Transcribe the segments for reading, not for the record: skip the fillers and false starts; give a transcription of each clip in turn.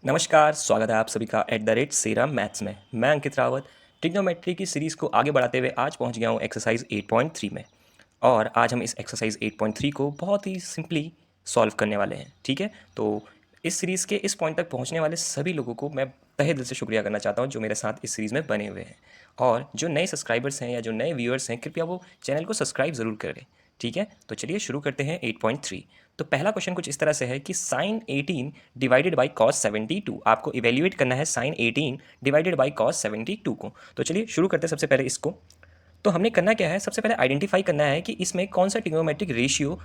नमस्कार, स्वागत है आप सभी का @सेरा मैथ्स में। मैं अंकित रावत ट्रिग्नोमेट्री की सीरीज़ को आगे बढ़ाते हुए आज पहुंच गया हूं एक्सरसाइज 8.3 में। और आज हम इस एक्सरसाइज 8.3 को बहुत ही सिंपली सॉल्व करने वाले हैं। ठीक है, तो इस सीरीज़ के इस पॉइंट तक पहुंचने वाले सभी लोगों को मैं तहे दिल से शुक्रिया करना चाहता हूं जो मेरे साथ इस सीरीज़ में बने हुए हैं। और जो नए सब्सक्राइबर्स हैं या जो नए व्यूअर्स हैं, कृपया वो चैनल को सब्सक्राइब ज़रूर करें। ठीक है, तो चलिए शुरू करते हैं 8.3। तो पहला क्वेश्चन कुछ इस तरह से है कि साइन 18 डिवाइडेड बाई कॉस 72, आपको इवेल्युएट करना है साइन 18 डिवाइडेड बाई कॉस 72 को। तो चलिए शुरू करते हैं सबसे पहले इसको। तो हमने करना क्या है, सबसे पहले आइडेंटिफाई करना है कि इसमें कौन सा ट्रिग्नोमेट्रिक रेशियो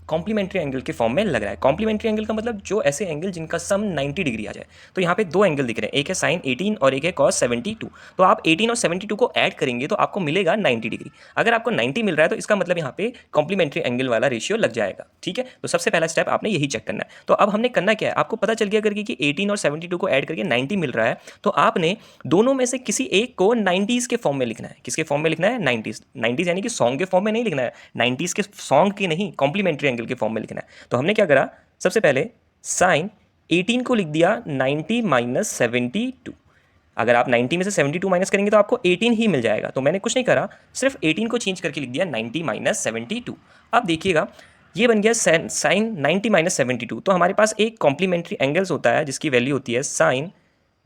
कॉम्प्लीमेंट्री एंगल के फॉर्म में लग रहा है। कॉम्प्लीमेंट्री एंगल का मतलब जो ऐसे एंगल जिनका सम 90 डिग्री आ जाए। तो यहाँ पे दो एंगल दिख रहे हैं, एक है साइन 18 और एक है कॉस 72। तो आप 18 और 72 को ऐड करेंगे तो आपको मिलेगा 90 डिग्री। अगर आपको 90 मिल रहा है तो इसका मतलब यहाँ पे कॉम्प्लीमेंट्री एंगल वाला रेशियो लग जाएगा। ठीक है, तो सबसे पहला स्टेप आपने यही चेक करना है। तो अब हमने करना क्या है, आपको पता चल गया करके कि 18 और 72 को ऐड करके 90 मिल रहा है। तो आपने दोनों में से किसी एक को 90s के फॉर्म में लिखना है। किसके फॉर्म में लिखना है? 90s। 90s यानी कि सॉन्ग के फॉर्म में नहीं लिखना है, 90s के सॉन्ग के नहीं, कॉम्प्लीमेंट्री एंगल के फॉर्म में लिखना है। तो हमने क्या करा, सबसे पहले साइन 18 को लिख दिया 90 माइनस 72। अगर आप 90 में से 72 माइनस करेंगे तो आपको 18 ही मिल जाएगा। तो मैंने कुछ नहीं करा, सिर्फ 18 को चेंज करके लिख दिया 90 माइनस 72। अब देखिएगा ये बन गया साइन 90 माइनस 72। तो हमारे पास एक कॉम्प्लीमेंट्री एंगल्स होता है जिसकी वैल्यू होती है साइन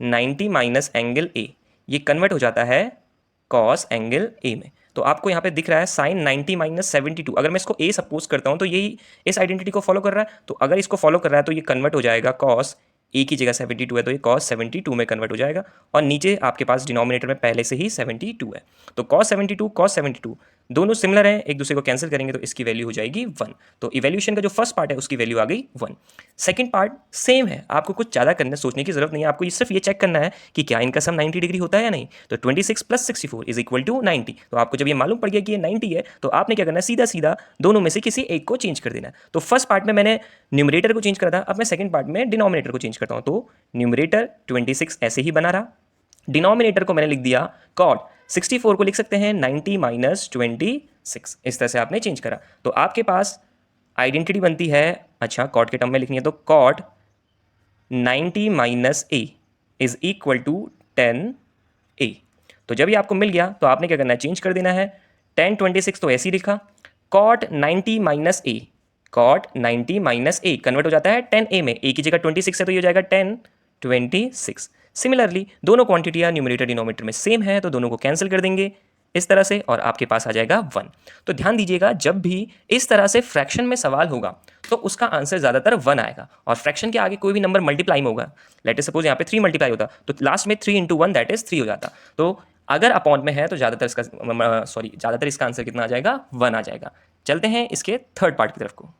90 माइनस एंगल ए। ये कन्वर्ट हो जाता है कॉस एंगल ए में। तो आपको यहाँ पे दिख रहा है साइन 90 माइनस 72। अगर मैं इसको ए सपोज करता हूँ तो यही इस आइडेंटिटी को फॉलो कर रहा है। तो अगर इसको फॉलो कर रहा है तो ये कन्वर्ट हो जाएगा कॉस ए की जगह 72 है तो ये कॉस 72 में कन्वर्ट हो जाएगा। और नीचे आपके पास डिनोमिनेटर में पहले से ही 72 है। तो कॉस 72 दोनों सिमिलर हैं, एक दूसरे को कैंसिल करेंगे तो इसकी वैल्यू हो जाएगी 1। तो इवैल्यूएशन का जो फर्स्ट पार्ट है उसकी वैल्यू आ गई 1। सेकंड पार्ट सेम है, आपको कुछ ज़्यादा करने सोचने की जरूरत नहीं है। आपको ये सिर्फ ये चेक करना है कि क्या इनका सम 90 डिग्री होता है या नहीं। तो 26 प्लस 64 इज इक्वल टू 90। तो आपको जब ये मालूम पड़ गया कि ये 90 है तो आपने क्या करना है, सीधा सीधा दोनों में से किसी एक को चेंज कर देना है। तो फर्स्ट पार्ट में मैंने न्यूमरेटर को चेंज करा था, अब मैं सेकंड पार्ट में डिनोमिनेटर को चेंज करता हूँ। तो न्यूमरेटर 26 ऐसे ही बना रहा, डिनोमिनेटर को मैंने लिख दिया कॉट 64 को लिख सकते हैं 90 माइनस 26। इस तरह से आपने चेंज करा तो आपके पास आइडेंटिटी बनती है। अच्छा, कॉट के टर्म में लिखनी है तो cot 90 minus A is equal to 10 A. तो जब ये आपको मिल गया तो आपने क्या करना है, चेंज कर देना है। 10 26 तो ऐसे ही लिखा, कॉट 90 माइनस ए, कॉट 90 माइनस ए कन्वर्ट हो जाता है 10 ए में। ए की जगह 26 है तो ये हो जाएगा 10 26। सिमिलरली दोनों क्वांटिटियां न्यूमरेटर डिनोमिनेटर में सेम है तो दोनों को कैंसिल कर देंगे इस तरह से और आपके पास आ जाएगा 1। तो ध्यान दीजिएगा जब भी इस तरह से फ्रैक्शन में सवाल होगा तो उसका आंसर ज़्यादातर 1 आएगा। और फ्रैक्शन के आगे कोई भी नंबर मल्टीप्लाई में होगा, लेट सपोज यहाँ पे 3 मल्टीप्लाई होता तो लास्ट में 3 × 1 दैट इज 3 हो जाता। तो अगर अपॉन में है तो ज़्यादातर इसका आंसर कितना आ जाएगा, 1 आ जाएगा। चलते हैं इसके थर्ड पार्ट की तरफ को।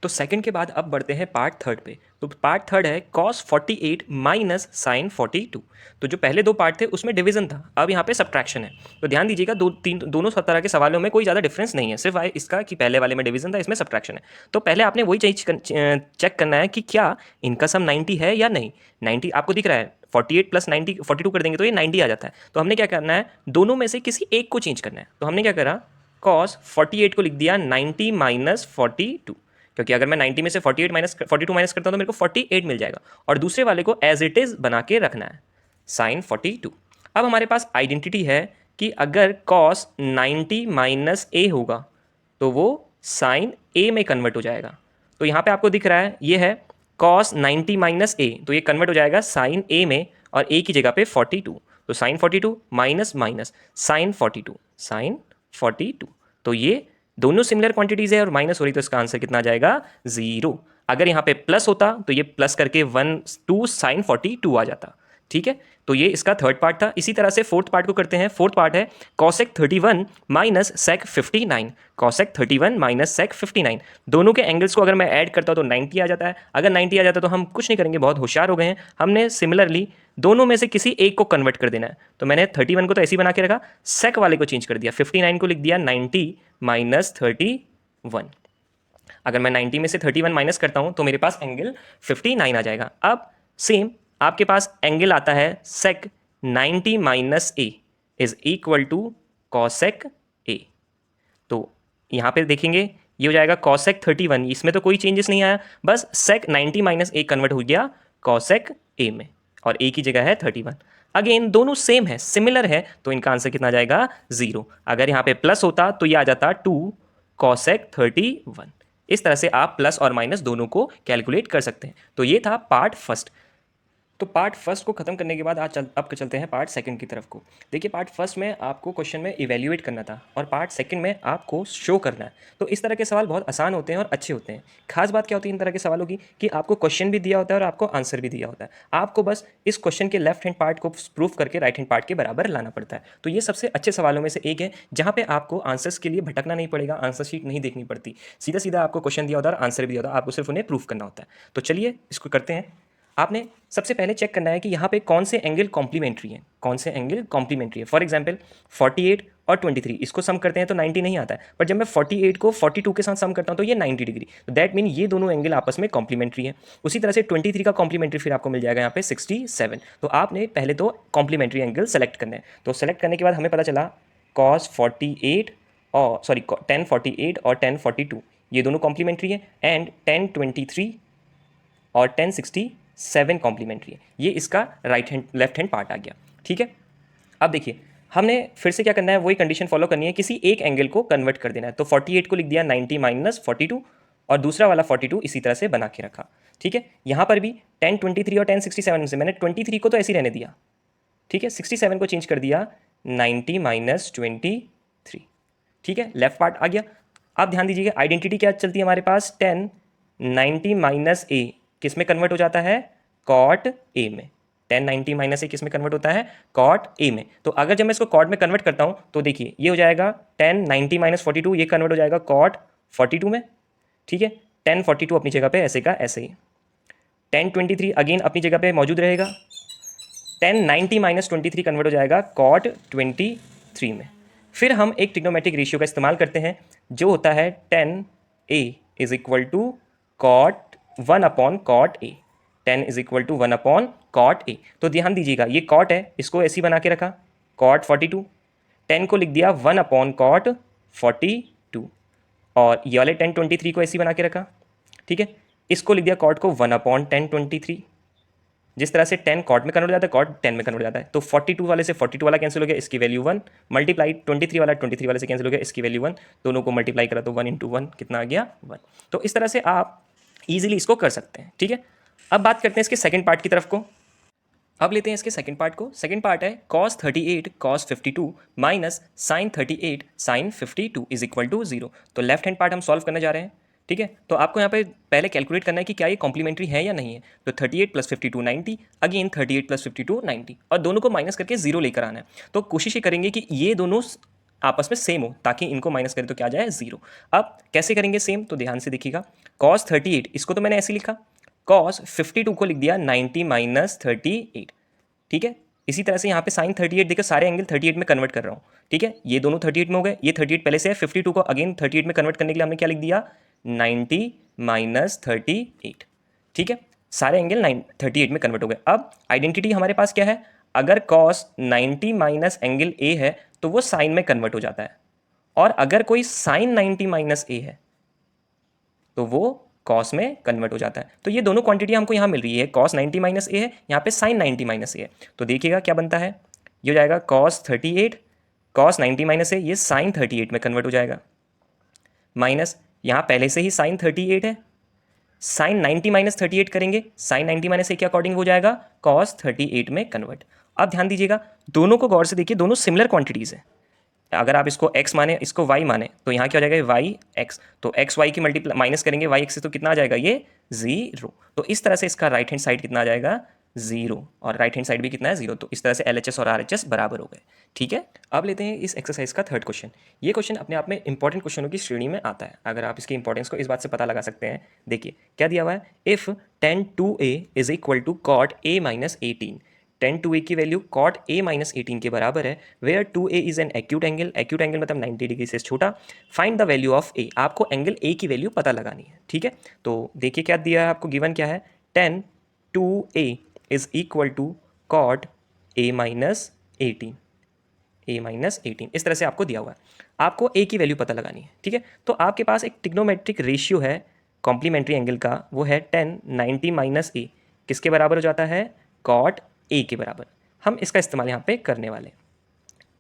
तो सेकंड के बाद अब बढ़ते हैं पार्ट थर्ड पे। तो पार्ट थर्ड है कॉस 48 माइनस साइन 42। तो जो पहले दो पार्ट थे उसमें डिवीजन था, अब यहाँ पे सब्ट्रैक्शन है। तो ध्यान दीजिएगा दोनों तरह के सवालों में कोई ज़्यादा डिफरेंस नहीं है, सिर्फ इसका कि पहले वाले में डिवीजन था, इसमें सब्ट्रैक्शन है। तो पहले आपने वही चेक करना है कि क्या इनका सम 90 है या नहीं। 90 आपको दिख रहा है, 48 प्लस 90 42 कर देंगे तो ये 90 आ जाता है। तो हमने क्या करना है, दोनों में से किसी एक को चेंज करना है। तो हमने क्या करा, कॉस 48 को लिख दिया 90 माइनस 42, क्योंकि अगर मैं 90 में से 48 माइनस 42 माइनस करता हूँ तो मेरे को 48 मिल जाएगा। और दूसरे वाले को एज इट इज़ बना के रखना है, साइन 42। अब हमारे पास आइडेंटिटी है कि अगर कॉस 90 माइनस ए होगा तो वो साइन ए में कन्वर्ट हो जाएगा। तो यहाँ पे आपको दिख रहा है ये है कॉस 90 माइनस ए, तो ये कन्वर्ट हो जाएगा साइन ए में और ए की जगह पे 42। तो sine 42 minus minus sine 42, sine 42। तो ये दोनों सिमिलर क्वांटिटीज है और माइनस हो रही तो इसका आंसर कितना आ जाएगा, 0। अगर यहाँ पे प्लस होता तो ये प्लस करके 1 2 साइन 42 आ जाता। ठीक है, तो ये इसका थर्ड पार्ट था। इसी तरह से फोर्थ पार्ट को करते हैं। फोर्थ पार्ट है cosec 31 minus sec 59। Cosec 31 minus sec 59, दोनों के एंगल्स को अगर मैं ऐड करता हूँ तो 90 आ जाता है। अगर 90 आ जाता है तो हम कुछ नहीं करेंगे, बहुत होशियार हो गए हैं, हमने सिमिलरली दोनों में से किसी एक को कन्वर्ट कर देना है। तो मैंने 31 को तो ऐसे ही बना के रखा, सेक वाले को चेंज कर दिया, 59 को लिख दिया 90 माइनस 31। अगर मैं 90 में से 31 माइनस करता हूं तो मेरे पास एंगल 59 आ जाएगा। अब सेम आपके पास एंगल आता है sec 90 minus A is equal to cosec A. तो यहां पे देखेंगे ये हो जाएगा कॉसेक 31, इसमें तो कोई चेंजेस नहीं आया, बस सेक 90 माइनस ए कन्वर्ट हो गया कॉसेक ए में, और ए की जगह है 31। अगेन दोनों सेम है, सिमिलर है, तो इनका आंसर कितना आ जाएगा 0। अगर यहाँ पे प्लस होता तो ये आ जाता 2 कॉसेक 31। इस तरह से आप प्लस और माइनस दोनों को कैलकुलेट कर सकते हैं। तो ये था पार्ट फर्स्ट। तो पार्ट फर्स्ट को खत्म करने के बाद अब चलते हैं पार्ट सेकंड की तरफ को। देखिए पार्ट फर्स्ट में आपको क्वेश्चन में इवेल्युएट करना था और पार्ट सेकंड में आपको शो करना है। तो इस तरह के सवाल बहुत आसान होते हैं और अच्छे होते हैं। खास बात क्या होती है इन तरह के सवालों की कि आपको क्वेश्चन भी दिया होता है और आपको आंसर भी दिया होता है। आपको बस इस क्वेश्चन के लेफ्ट हैंड पार्ट को प्रूफ करके राइट हैंड पार्ट के बराबर लाना पड़ता है। तो ये सबसे अच्छे सवालों में से एक है जहाँ पे आपको आंसर्स के लिए भटकना नहीं पड़ेगा, आंसर शीट नहीं देखनी पड़ती, सीधा सीधा आपको क्वेश्चन दिया होता है और आंसर भी दिया होता है, आपको सिर्फ उन्हें प्रूफ करना होता है। तो चलिए इसको करते हैं। आपने सबसे पहले चेक करना है कि यहाँ पे कौन से एंगल कॉम्प्लीमेंट्री हैं, कौन से एंगल कॉम्प्लीमेंट्री है। फॉर एग्जांपल 48 और 23 इसको सम करते हैं तो 90 नहीं आता है, पर जब मैं 48 को 42 के साथ सम करता हूँ तो ये 90 डिग्री, तो दैट मीन ये दोनों एंगल आपस में कॉम्प्लीमेंट्री है। उसी तरह से 23 का कॉम्प्लीमेंट्री फिर आपको मिल जाएगा यहाँ पे 67। तो आपने पहले तो कॉम्प्लीमेंट्री एंगल सेलेक्ट करना है। तो सेलेक्ट करने के बाद हमें पता चला cos 48 और सॉरी tan 48 और tan 42 ये दोनों कॉम्प्लीमेंट्री है, एंड tan 23 और 1067 कॉम्प्लीमेंट्री है। ये इसका लेफ्ट हैंड पार्ट आ गया। ठीक है, अब देखिए हमने फिर से क्या करना है, वही कंडीशन फॉलो करनी है, किसी एक एंगल को कन्वर्ट कर देना है। तो 48 को लिख दिया 90 माइनस 42 और दूसरा वाला 42 इसी तरह से बना के रखा। ठीक है, यहाँ पर भी 1023 और 1067 से मैंने 23 को तो ऐसे ही रहने दिया, ठीक है, 67 को चेंज कर दिया 90 माइनस 23। ठीक है, लेफ्ट पार्ट आ गया। अब ध्यान दीजिएगा आइडेंटिटी क्या चलती है हमारे पास, 10 90 माइनस ए किस में कन्वर्ट हो जाता है, कॉट ए में। 10 90 माइनस ए किस में कन्वर्ट होता है, कॉट ए में। तो अगर जब मैं इसको कॉट में कन्वर्ट करता हूं तो देखिए ये हो जाएगा 10 90 माइनस 42, ये कन्वर्ट हो जाएगा कॉट 42 में। ठीक है, 10 42 अपनी जगह पे ऐसे का ऐसे ही, 10 23 अगेन अपनी जगह पे मौजूद रहेगा, 10 90 माइनस 23 कन्वर्ट हो जाएगा कॉट 23 में। फिर हम एक ट्रिग्नोमेट्रिक रेशियो का इस्तेमाल करते हैं जो होता है 10 A is equal to cot 1 upon cot A. 10 is equal to 1 upon cot A. तो ध्यान दीजिएगा ये कॉट है, इसको ऐसे ही बना के रखा कॉट 42, 10 को लिख दिया 1 अपॉन कॉट 42 और ये वाले 10 23 को ऐसे ही बना के रखा। ठीक है, इसको लिख दिया कॉट को 1 अपॉन 10 23। जिस तरह से 10 कॉट में कन्वर्ट हो जाता है, कॉट 10 में कन्वर्ट हो जाता है। तो 42 वाले से 42 वाला कैंसिल हो गया, इसकी वैल्यू 1, मल्टीप्लाई 23 वाला 23 वाले से कैंसिल हो गया, इसकी वैल्यू 1, दोनों को मल्टीप्लाई करा तो 1 इंटू 1 कितना आ गया 1। तो इस तरह से आप ईजिली इसको कर सकते हैं। ठीक है, अब बात करते हैं इसके सेकंड पार्ट की तरफ को। अब लेते हैं इसके सेकंड पार्ट को। सेकंड पार्ट है cos 38 cos 52 minus sin 38 sin 52 is equal to 0। तो लेफ्ट हैंड पार्ट हम सॉल्व करने जा रहे हैं। ठीक है, तो आपको यहाँ पे पहले कैलकुलेट करना है कि क्या ये कॉम्प्लीमेंट्री है या नहीं है। तो 38 प्लस 52 90, अगेन 38 प्लस 52 90, और दोनों को माइनस करके 0 लेकर आना है। तो कोशिश ये करेंगे कि ये दोनों आपस में सेम हो, ताकि इनको माइनस करें तो क्या आ जाए 0। अब कैसे करेंगे सेम, तो ध्यान से देखिएगा, cos 38 इसको तो मैंने ऐसे लिखा, cos 52 को लिख दिया 90 माइनस 38। ठीक है, इसी तरह से यहाँ पे साइन 38 देखिए सारे एंगल 38 में कन्वर्ट कर रहा हूँ। ठीक है, ये दोनों 38 में हो गए, ये 38 पहले से है, 52 को अगेन 38 में कन्वर्ट करने के लिए हमने क्या लिख दिया 90 माइनस 38। ठीक है, सारे एंगल 38 में कन्वर्ट हो गए। अब आइडेंटिटी हमारे पास क्या है, अगर cos 90 माइनस एंगल ए है तो वो साइन में कन्वर्ट हो जाता है, और अगर कोई साइन 90 माइनस ए है तो वो कॉस में कन्वर्ट हो जाता है। तो ये दोनों क्वांटिटी हमको यहाँ मिल रही है, cos 90 माइनस ए है, यहाँ पे sin 90 माइनस ए है। तो देखिएगा क्या बनता है, ये हो जाएगा cos 38 cos 90 माइनस ए, ये sin 38 में कन्वर्ट हो जाएगा, माइनस यहाँ पहले से ही sin 38 है, sin 90 माइनस 38 करेंगे, sin 90 माइनस ए के अकॉर्डिंग हो जाएगा cos 38 में कन्वर्ट। अब ध्यान दीजिएगा, दोनों को गौर से देखिए, दोनों सिमिलर क्वांटिटीज़ हैं। अगर आप इसको x माने इसको y माने तो यहाँ क्या हो जाएगा y x, तो x y की मल्टीप्लाई माइनस करेंगे y x से तो कितना आ जाएगा ये 0। तो इस तरह से इसका राइट हैंड साइड कितना आ जाएगा 0, और राइट हैंड साइड भी कितना है 0। तो इस तरह से LHS और RHS बराबर हो गए। ठीक है, अब लेते हैं इस एक्सरसाइज का थर्ड क्वेश्चन। ये क्वेश्चन अपने आप में इंपॉर्टेंट क्वेश्चनों की श्रेणी में आता है, अगर आप इसके इंपॉर्टेंस को इस बात से पता लगा सकते हैं। देखिए क्या दिया हुआ है, if tan 2a is equal to cot a minus 18, tan 2a की वैल्यू cot a माइनस 18 के बराबर है, where 2a is an acute angle, acute angle मतलब 90 डिग्री से छोटा, find the value of a। आपको एंगल a की value पता लगानी है। ठीक है, तो देखिए क्या दिया है आपको, गिवन क्या है, tan 2a is equal to cot a minus 18, a minus 18 इस तरह से आपको दिया हुआ है, आपको a की वैल्यू पता लगानी है। ठीक है, तो आपके पास एक ट्रिग्नोमेट्रिक रेशियो है कॉम्प्लीमेंट्री एंगल का, वो है tan 90 माइनस a, किसके बराबर हो जाता है कॉट ए के बराबर। हम इसका इस्तेमाल यहाँ पे करने वाले हैं।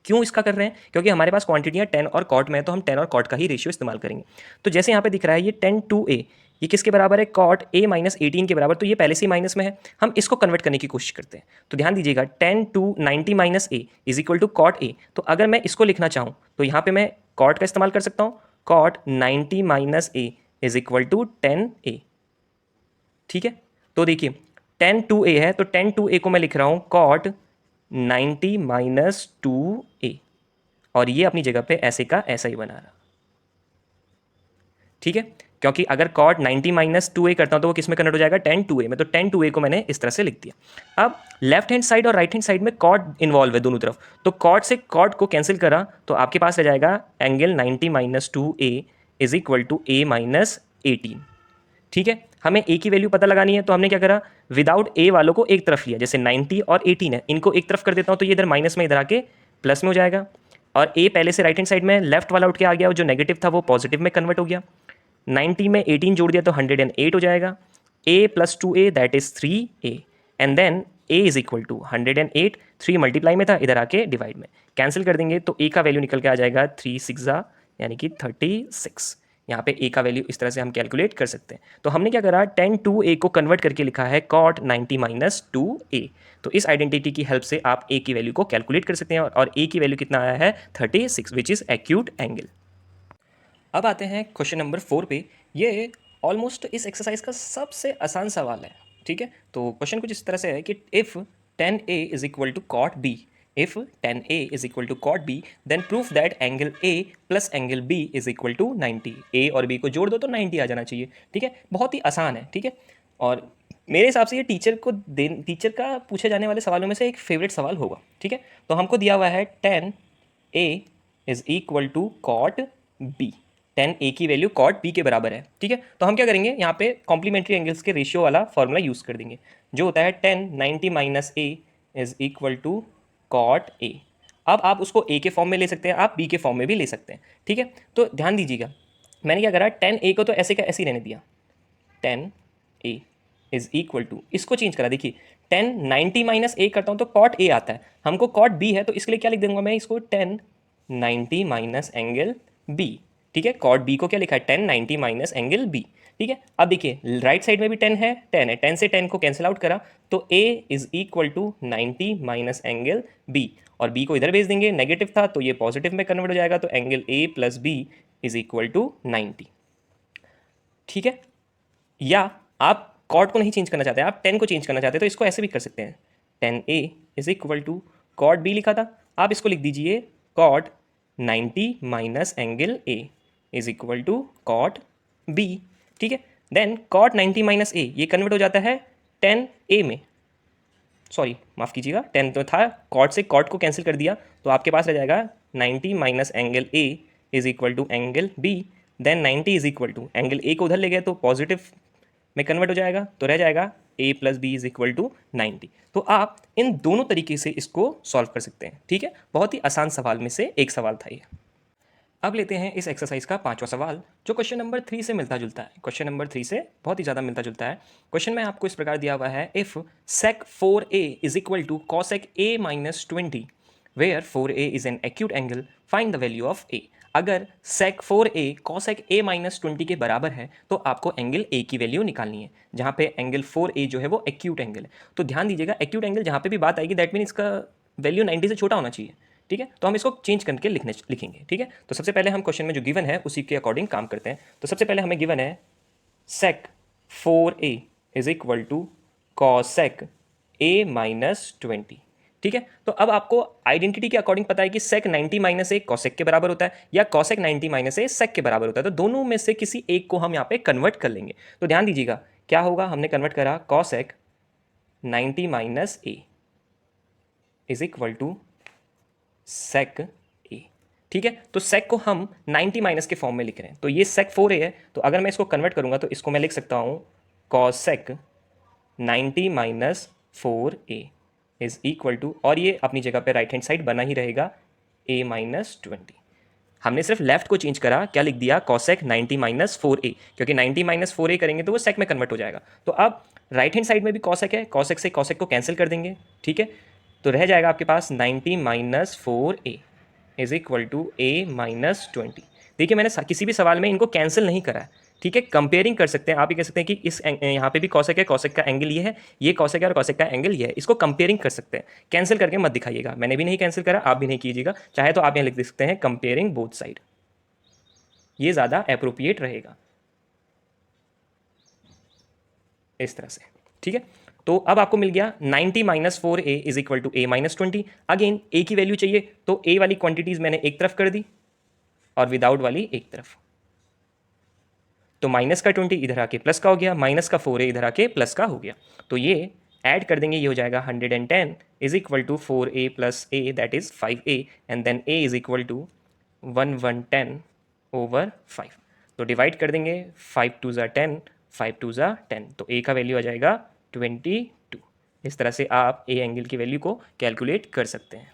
क्यों इसका कर रहे हैं? क्योंकि हमारे पास क्वांटिटियाँ टेन और कॉट में है, तो हम टेन और कॉट का ही रेशियो इस्तेमाल करेंगे। तो जैसे यहाँ पे दिख रहा है ये 10/2a, ये किसके बराबर है? कॉट a माइनस 18 के बराबर। तो ये पहले से ही माइनस में है, हम इसको कन्वर्ट करने की कोशिश करते हैं। तो ध्यान दीजिएगा 10/90 minus a is equal to cot a। तो अगर मैं इसको लिखना चाहूँ तो यहाँ पे मैं कॉट का इस्तेमाल कर सकता हूँ। Cot 90 minus a is equal to 10a। ठीक है, तो देखिए 10/2a है, तो 10/2a को मैं लिख रहा हूँ कॉट 90 माइनस 2a, और ये अपनी जगह पे ऐसे का ऐसा ही बना रहा। ठीक है, क्योंकि अगर कॉट 90 माइनस 2a करता हूं तो वो किस में कन्वर्ट हो जाएगा? 10/2a में। तो 10/2a को मैंने इस तरह से लिख दिया। अब लेफ्ट हैंड साइड और राइट हैंड साइड में कॉट इन्वॉल्व है दोनों तरफ, तो कॉट से कॉट को कैंसिल करा तो आपके पास रह जाएगा angle 90 minus 2a is equal to a minus 18। ठीक है, हमें a की वैल्यू पता लगानी है, तो हमने क्या करा? विदाउट a वालों को एक तरफ लिया, जैसे 90 और 18 है, इनको एक तरफ कर देता हूँ तो ये इधर माइनस में इधर आके प्लस में हो जाएगा। और a पहले से राइट हैंड साइड में लेफ्ट वाला उठ के आ गया, जो नेगेटिव था वो पॉजिटिव में कन्वर्ट हो गया। 90 में 18 जोड़ दिया तो 108 हो जाएगा। a plus 2a that is 3a, and then a is equal to 108, 3 multiply में था, इधर आके डिवाइड में कैंसिल कर देंगे तो a का वैल्यू निकल के आ जाएगा 3 6 यानी कि 36। यहाँ पे a का वैल्यू इस तरह से हम कैलकुलेट कर सकते हैं। तो हमने क्या करा? 10/2a को कन्वर्ट करके लिखा है कॉट 90 माइनस 2a। तो इस आइडेंटिटी की हेल्प से आप a की वैल्यू को कैलकुलेट कर सकते हैं, और a की वैल्यू कितना आया है? 36, विच इज़ एक्यूट एंगल। अब आते हैं क्वेश्चन नंबर 4 पे। ये ऑलमोस्ट इस एक्सरसाइज का सबसे आसान सवाल है। ठीक है, तो क्वेश्चन कुछ इस तरह से है कि if 10a is equal to cot b, if 10a is equal to cot b, then proof that angle a plus angle b is equal to 90। a और b को जोड़ दो तो 90 आ जाना चाहिए। ठीक है, बहुत ही आसान है। ठीक है, और मेरे हिसाब से ये टीचर का पूछे जाने वाले सवालों में से एक फेवरेट सवाल होगा। ठीक है, तो हमको दिया हुआ है 10a is equal to cot b, 10a की वैल्यू कॉट b के बराबर है। ठीक है, तो हम क्या करेंगे? यहाँ पे कॉम्प्लीमेंट्री एंगल्स के रेशियो वाला फॉर्मूला यूज़ कर देंगे, जो होता है 10/90 minus a is equal to cot a। अब आप उसको a के फॉर्म में ले सकते हैं, आप b के फॉर्म में भी ले सकते हैं। ठीक है, तो ध्यान दीजिएगा मैंने क्या करा? 10a को तो ऐसे का ऐसे ही रहने दिया, 10a इज इक्वल टू, इसको चेंज करा। देखिए 10/90 माइनस a करता हूँ तो कॉट a आता है, हमको कॉट b है, तो इसके लिए क्या लिख दूंगा मैं? इसको 10/90 माइनस एंगल b। ठीक है, कॉट b को क्या लिखा है? 10/90 माइनस एंगल b। ठीक है, अब देखिए राइट साइड में भी 10 है, 10 से 10 को कैंसिल आउट करा तो a is equal to 90 minus angle b, और b को इधर भेज देंगे, नेगेटिव था तो ये पॉजिटिव में कन्वर्ट हो जाएगा, तो angle a plus b is equal to 90। ठीक है, या आप कॉट को नहीं चेंज करना चाहते, आप 10 को चेंज करना चाहते तो इसको ऐसे भी कर सकते हैं। 10a is equal to cot b लिखा था, आप इसको लिख दीजिए cot 90 minus angle a is equal to cot b। ठीक है, देन कॉट 90 माइनस a ये कन्वर्ट हो जाता है 10a में, सॉरी माफ़ कीजिएगा 10 तो था, कॉट से कॉट को कैंसिल कर दिया तो आपके पास रह जाएगा 90 minus angle a is equal to angle b, then 90 is equal to angle a को उधर ले गए तो पॉजिटिव में कन्वर्ट हो जाएगा, तो रह जाएगा a plus B is equal to 90। तो आप इन दोनों तरीके से इसको सॉल्व कर सकते हैं। ठीक है, बहुत ही आसान सवाल में से एक सवाल था ये। अब लेते हैं इस एक्सरसाइज का 5वां सवाल, जो क्वेश्चन नंबर 3 से मिलता जुलता है। क्वेश्चन नंबर 3 से बहुत ही ज़्यादा मिलता जुलता है। क्वेश्चन में आपको इस प्रकार दिया हुआ है, if sec 4a is equal to cosec a minus 20 where 4a is an acute angle, find the value of a। अगर sec 4a cosec a minus 20 के बराबर है तो आपको एंगल a की वैल्यू निकालनी है, जहाँ पे एंगल 4a जो है वो एक्यूट एंगल है। तो ध्यान दीजिएगा एक्यूट एंगल जहाँ पे भी बात आएगी दैट मीन इसका वैल्यू 90 से छोटा होना चाहिए। ठीक है, तो हम इसको चेंज करके लिखेंगे। ठीक है, तो सबसे पहले हम क्वेश्चन में जो गिवन है उसी के अकॉर्डिंग काम करते हैं। तो सबसे पहले हमें गिवन है sec 4a is equal to cosec a minus 20। ठीक है, तो अब आपको आइडेंटिटी के अकॉर्डिंग पता है कि sec 90 माइनस a cosec के बराबर होता है, या cosec 90 माइनस a sec के बराबर होता है। तो दोनों में से किसी एक को हम यहाँ पे कन्वर्ट कर लेंगे। तो ध्यान दीजिएगा क्या होगा, हमने कन्वर्ट करा cosec 90 minus a is equal to sec a। ठीक है, तो sec को हम 90 माइनस के फॉर्म में लिख रहे हैं, तो ये sec 4a है, तो अगर मैं इसको कन्वर्ट करूंगा तो इसको मैं लिख सकता हूँ cosec 90 minus 4a is equal to, और ये अपनी जगह पे राइट हैंड साइड बना ही रहेगा a माइनस 20। हमने सिर्फ लेफ्ट को चेंज करा, क्या लिख दिया, कॉसेक 90 माइनस 4a, क्योंकि 90 माइनस 4a करेंगे तो वो सेक में कन्वर्ट हो जाएगा। तो अब राइट हैंड साइड में भी कॉसेक है, कॉसेक से कॉसेक को कैंसिल कर देंगे, ठीक है। तो रह जाएगा आपके पास 90 minus 4a is equal to a minus 20। देखिए मैंने किसी भी सवाल में इनको कैंसिल नहीं करा है, ठीक है। कंपेयरिंग कर सकते हैं, आप ये कह सकते हैं कि इस यहाँ पे भी कॉसेक है, कॉसेक का एंगल ये है, ये कॉसेक है और कॉसेक का एंगल ये है, इसको कंपेयरिंग कर सकते हैं। कैंसिल करके मत दिखाइएगा, मैंने भी नहीं कैंसिल करा, आप भी नहीं कीजिएगा। चाहे तो आप यहाँ लिख सकते हैं कंपेयरिंग बोथ साइड, ये ज़्यादा अप्रोप्रिएट रहेगा इस तरह से, ठीक है। तो अब आपको मिल गया 90 minus 4a is equal to a minus 20। Again a की वैल्यू चाहिए तो a वाली क्वांटिटीज मैंने एक तरफ कर दी और विदाउट वाली एक तरफ। तो माइनस का 20 इधर आके प्लस का हो गया, माइनस का 4a इधर आके प्लस का हो गया। तो ये ऐड कर देंगे, ये हो जाएगा 110 is equal to 4a plus a that is 5a and then a is equal to 1110 over 5। तो डिवाइड कर देंगे, 5 2 ज़ा 10, 5 2 ज़ा 10, तो a का वैल्यू आ जाएगा 22। इस तरह से आप a एंगल की वैल्यू को कैलकुलेट कर सकते हैं।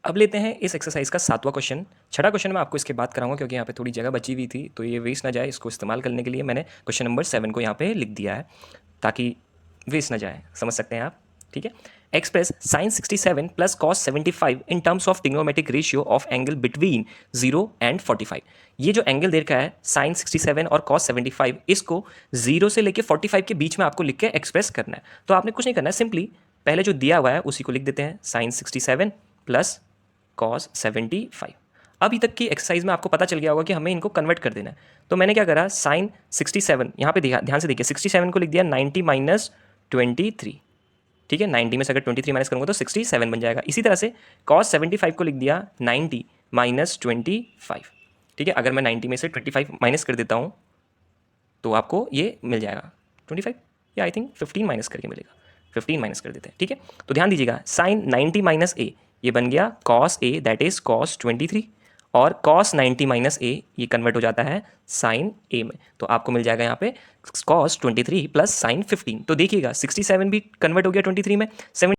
अब लेते हैं इस एक्सरसाइज का 7वां क्वेश्चन। छठा क्वेश्चन मैं आपको इसके बाद कराऊंगा क्योंकि यहाँ पे थोड़ी जगह बची हुई थी, तो ये वेस्ट ना जाए, इसको इस्तेमाल करने के लिए मैंने क्वेश्चन नंबर 7 को यहाँ पे लिख दिया है ताकि वेस्ट ना जाए, समझ सकते हैं आप, ठीक है। Express sine 67 plus cos 75 in terms of trigonometric ratio of angle between 0 and 45। ये जो एंगल दे रखा है साइन 67 और कॉस 75, इसको 0 से लेकर 45 के बीच में आपको लिख के एक्सप्रेस करना है। तो आपने कुछ नहीं करना है, सिंपली पहले जो दिया हुआ है उसी को लिख देते हैं, साइन 67 प्लस कॉस 75। अभी तक की एक्सरसाइज में आपको पता चल गया होगा कि हमें इनको कन्वर्ट कर देना है। तो मैंने क्या करा, साइन 67 यहाँ पे ध्यान से देखिए, 67 को लिख दिया 90 माइनस 23, ठीक है। 90 में से अगर 23 माइनस करूँगा तो 67 बन जाएगा। इसी तरह से कॉस 75 को लिख दिया 90 माइनस 25, ठीक है। अगर मैं 90 में से 25 माइनस कर देता हूँ तो आपको ये मिल जाएगा 25, या आई थिंक 15 माइनस करके मिलेगा, 15 माइनस कर देते हैं, ठीक है। तो ध्यान दीजिएगा, साइन 90 माइनस ए ये बन गया cos A that is cos 23, और कॉस 90 माइनस ए ये कन्वर्ट हो जाता है साइन ए में। तो आपको मिल जाएगा यहाँ पे कॉस 23 प्लस साइन 15। तो देखिएगा 67 भी कन्वर्ट हो गया 23 में, 7।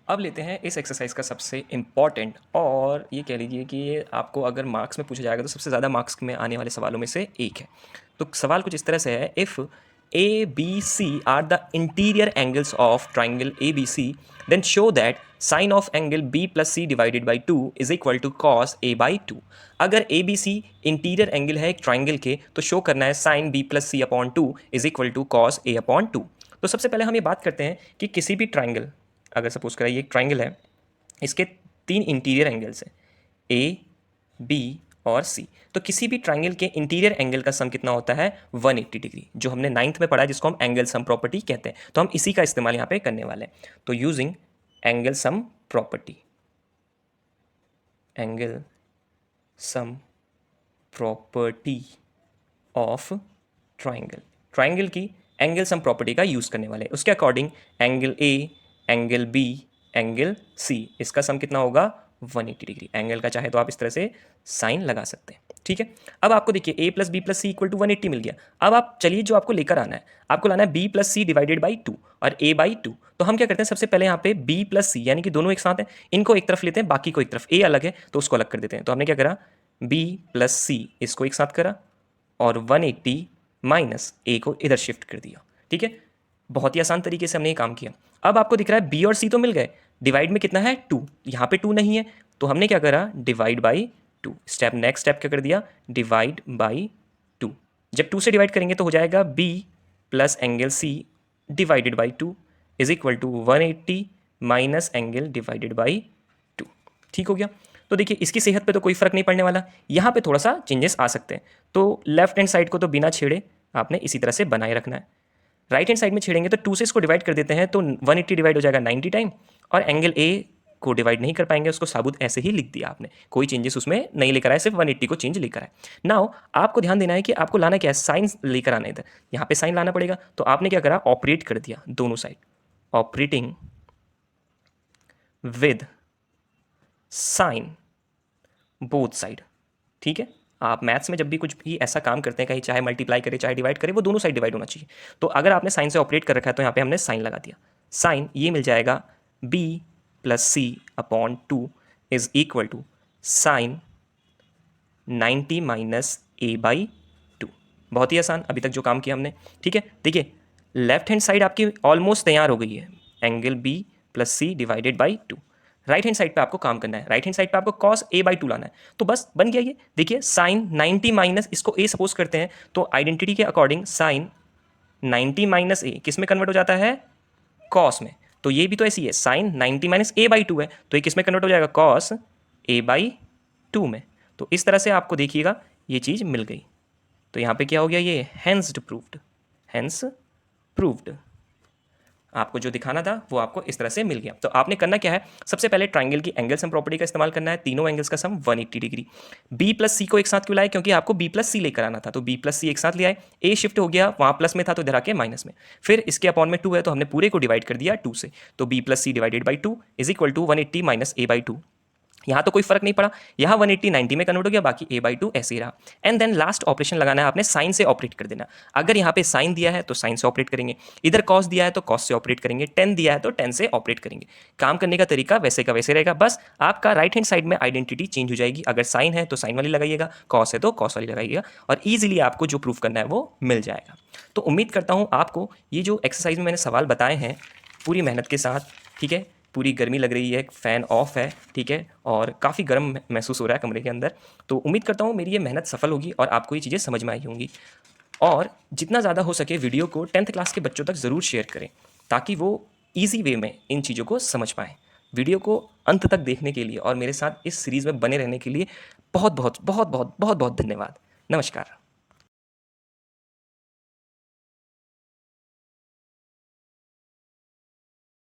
अब लेते हैं इस एक्सरसाइज का सबसे इम्पॉर्टेंट, और ये कह लीजिए कि ये आपको अगर मार्क्स में पूछा जाएगा तो सबसे ज़्यादा मार्क्स में आने वाले सवालों में से एक है। तो सवाल कुछ इस तरह से है, if A B C are the interior angles of triangle A B C then show that sine of angle B plus C divided by 2 is equal to cos A by 2। अगर A B C interior angle है एक triangle के, तो show करना है sine B plus C upon 2 is equal to cos A upon 2। तो सबसे पहले हम ये बात करते हैं कि किसी भी ट्राइंगल, अगर सपोज करा ये एक ट्राइंगल है, इसके 3 इंटीरियर एंगल्स हैं ए बी और सी। तो किसी भी ट्राइंगल के इंटीरियर एंगल का सम कितना होता है, 180 डिग्री, जो हमने 9th में पढ़ा है, जिसको हम एंगल सम प्रॉपर्टी कहते हैं। तो हम इसी का इस्तेमाल यहाँ पे करने वाले हैं। तो using angle sum property, angle sum property of triangle, triangle की एंगल सम प्रॉपर्टी का यूज़ करने वाले हैं। उसके according angle A, angle B, angle C, इसका सम कितना होगा, 180 डिग्री। एंगल का चाहे तो आप इस तरह से साइन लगा सकते हैं, ठीक है। अब आपको देखिए a plus B plus C equal to 180 मिल गया। अब आप चलिए, जो आपको लेकर आना है, आपको लाना है b plus C divided by 2 और a बाई 2। तो हम क्या करते हैं, सबसे पहले यहाँ पे b प्लस सी यानी कि दोनों एक साथ हैं, इनको एक तरफ लेते हैं, बाकी को एक तरफ, a अलग है तो उसको अलग कर देते हैं। तो हमने क्या करा, b प्लस सी इसको एक साथ करा और 180 माइनस a को इधर शिफ्ट कर दिया, ठीक है। बहुत ही आसान तरीके से हमने ये काम किया। अब आपको दिख रहा है b और c तो मिल गए, डिवाइड में कितना है 2, यहाँ पे 2 नहीं है, तो हमने क्या करा, divide by 2। Step, next step क्या कर दिया, डिवाइड बाई 2। जब 2 से डिवाइड करेंगे तो हो जाएगा b plus angle c divided by 2 is equal to 180 minus angle divided by 2। ठीक हो गया। तो देखिए इसकी सेहत पे तो कोई फर्क नहीं पड़ने वाला, यहाँ पे थोड़ा सा चेंजेस आ सकते हैं। तो लेफ्ट हैंड साइड को तो बिना छेड़े आपने इसी तरह से बनाए रखना है। राइट हैंड साइड में छेड़ेंगे तो 2 से इसको डिवाइड कर देते हैं, तो 180 डिवाइड हो जाएगा 90 टाइम, और एंगल ए को डिवाइड नहीं कर पाएंगे, उसको साबुत ऐसे ही लिख दिया आपने, कोई चेंजेस उसमें नहीं लेकर आए, सिर्फ 180 को चेंज लेकर आए। नाउ आपको ध्यान देना है कि आपको लाना क्या है, साइन लेकर आना है इधर, यहाँ पे साइन लाना पड़ेगा। तो आपने क्या करा, ऑपरेट कर दिया दोनों side, operating with sine both side, ठीक है। आप मैथ्स में जब भी कुछ भी ऐसा काम करते हैं, कहीं चाहे मल्टीप्लाई करे चाहे डिवाइड करे, वो दोनों साइड डिवाइड होना चाहिए। तो अगर आपने साइन से ऑपरेट कर रखा है तो यहाँ पे हमने साइन लगा दिया, साइन ये मिल जाएगा b plus C upon 2 is equal to sine 90 minus a/2। बहुत ही आसान अभी तक जो काम किया हमने, ठीक है। देखिए लेफ्ट हैंड साइड आपकी ऑलमोस्ट तैयार हो गई है, angle b plus C divided by 2। Right hand side पे आपको काम करना है, राइट हैंड साइड पे आपको cos a/2 लाना है, तो बस बन गया ये। देखिए साइन 90 माइनस इसको a सपोज करते हैं, तो आइडेंटिटी के अकॉर्डिंग साइन 90 माइनस ए किस में कन्वर्ट हो जाता है, कॉस में। तो ये भी तो ऐसी है, साइन 90 माइनस a/2 है, तो ये किस में कन्वर्ट हो जाएगा, कॉस a/2 में। तो इस तरह से आपको देखिएगा ये चीज़ मिल गई। तो यहाँ पे क्या हो गया, ये हेंस्ड प्रूव्ड, हेंस प्रूव्ड। आपको जो दिखाना था वो आपको इस तरह से मिल गया। तो आपने करना क्या है, सबसे पहले ट्राइंगल की एंगल सम प्रॉपर्टी का इस्तेमाल करना है, तीनों एंगल्स का सम 180 डिग्री। बी प्लस सी को एक साथ क्यों लाए, क्योंकि आपको बी प्लस सी लेकर आना था, तो बी प्लस सी एक साथ ले आए। ए शिफ्ट हो गया, वहाँ प्लस में था तो इधर आके माइनस में, फिर इसके अपॉन में 2 है तो हमने पूरे को डिवाइड कर दिया 2 से, तो B plus C divided by 2 is equal to 180 minus a/2। यहाँ तो कोई फर्क नहीं पड़ा, यहाँ 180 90 में कन्वर्ट हो गया, बाकी a/2 ऐसे ही रहा। एंड देन लास्ट ऑपरेशन लगाना है आपने, साइन से ऑपरेट कर देना। अगर यहाँ पे साइन दिया है तो साइन से ऑपरेट करेंगे, इधर कॉस दिया है तो कॉस से ऑपरेट करेंगे, टेन दिया है तो टेन से ऑपरेट करेंगे। काम करने का तरीका वैसे का वैसे रहेगा, बस आपका राइट हैंड साइड में आइडेंटिटी चेंज हो जाएगी। अगर साइन है तो साइन वाली लगाइएगा, कॉस है तो कॉस वाली लगाइएगा, और ईजिली आपको जो प्रूफ करना है वो मिल जाएगा। तो उम्मीद करता हूँ आपको ये जो एक्सरसाइज में मैंने सवाल बताए हैं पूरी मेहनत के साथ, ठीक है, पूरी गर्मी लग रही है, फ़ैन ऑफ है, ठीक है, और काफ़ी गर्म महसूस हो रहा है कमरे के अंदर। तो उम्मीद करता हूँ मेरी ये मेहनत सफल होगी और आपको ये चीज़ें समझ में आई होंगी। और जितना ज़्यादा हो सके वीडियो को 10th क्लास के बच्चों तक ज़रूर शेयर करें, ताकि वो ईजी वे में इन चीज़ों को समझ पाएँ। वीडियो को अंत तक देखने के लिए और मेरे साथ इस सीरीज़ में बने रहने के लिए बहुत बहुत बहुत बहुत बहुत बहुत धन्यवाद। नमस्कार।